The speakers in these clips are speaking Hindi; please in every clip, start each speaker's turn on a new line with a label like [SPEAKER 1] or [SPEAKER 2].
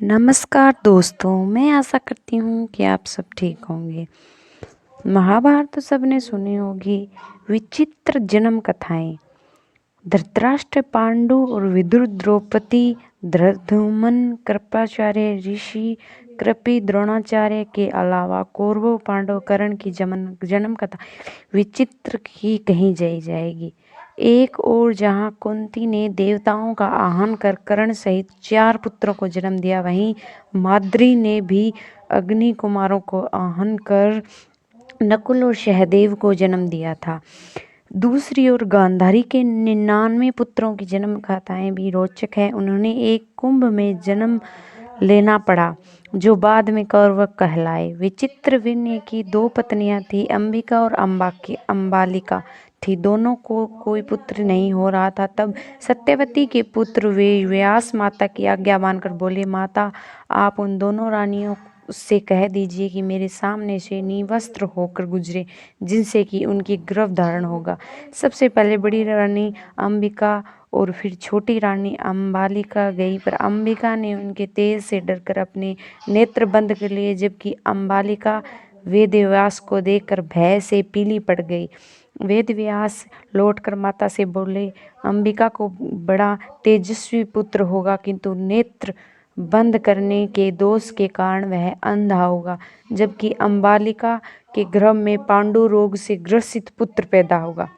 [SPEAKER 1] नमस्कार दोस्तों, मैं आशा करती हूँ कि आप सब ठीक होंगे। महाभारत तो सबने सुनी होगी। विचित्र जन्म कथाएं। धृतराष्ट्र, पांडु और विदुर, द्रौपदी, धृष्टद्युम्न, कृपाचार्य, ऋषि कृपि, द्रोणाचार्य के अलावा कौरवों, पांडव, कर्ण की जन्म कथा विचित्र ही कही जाएगी। एक और जहाँ कुंती ने देवताओं का आह्वान कर कर्ण सहित 4 पुत्रों को जन्म दिया, वहीं माद्री ने भी अग्नि कुमारों को आह्वान कर नकुल और सहदेव को जन्म दिया था। दूसरी ओर गांधारी के 99 पुत्रों की जन्म कथाएं भी रोचक है। उन्होंने एक कुंभ में जन्म लेना पड़ा, जो बाद में कौरव कहलाए। विचित्र विनय की 2 पत्नियां थी, अंबिका और अंबालिका थी। दोनों को कोई पुत्र नहीं हो रहा था। तब सत्यवती के पुत्र व्यास माता की आज्ञा मानकर बोले, माता आप उन दोनों रानियों से कह दीजिए कि मेरे सामने से निवस्त्र होकर गुजरे, जिनसे कि उनकी गर्भ धारण होगा। सबसे पहले बड़ी रानी अंबिका और फिर छोटी रानी अंबालिका गई, पर अंबिका ने उनके तेज से डरकर अपने नेत्र बंद कर लिए, जबकि अंबालिका वेदव्यास को देखकर भय से पीली पड़ गई। वेदव्यास लौटकर माता से बोले, अंबिका को बड़ा तेजस्वी पुत्र होगा, किंतु नेत्र बंद करने के दोष के कारण वह अंधा होगा, जबकि अंबालिका के गर्भ में पांडु रोग से ग्रसित पुत्र पैदा होगा।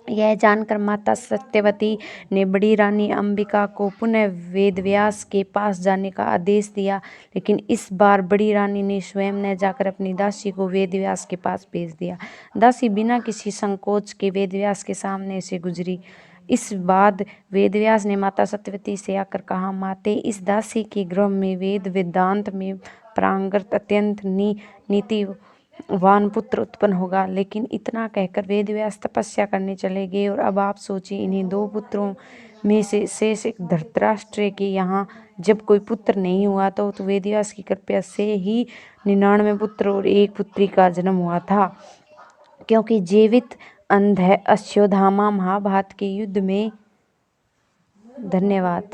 [SPEAKER 1] यह जानकर माता सत्यवती ने बड़ी रानी अंबिका को पुनः वेदव्यास के पास जाने का आदेश दिया, लेकिन इस बार बड़ी रानी ने स्वयं न जाकर अपनी दासी को वेदव्यास के पास भेज दिया। दासी बिना किसी संकोच के वेदव्यास के सामने से गुजरी। इस बाद वेदव्यास ने माता सत्यवती से आकर कहा, माते, इस दासी के गर्भ में वेद वेदांत में पारंगत अत्यंत नीतिवान पुत्र उत्पन्न होगा। लेकिन इतना कहकर वेदव्यास तपस्या करने चले गए। और अब आप सोचिए, इन्हीं 2 पुत्रों में से शेष एक धृतराष्ट्र के यहाँ जब कोई पुत्र नहीं हुआ तो वेदव्यास की कृपा से ही 99 पुत्र और 1 पुत्री का जन्म हुआ था, क्योंकि जीवित अंध अश्वत्थामा महाभारत के युद्ध में। धन्यवाद।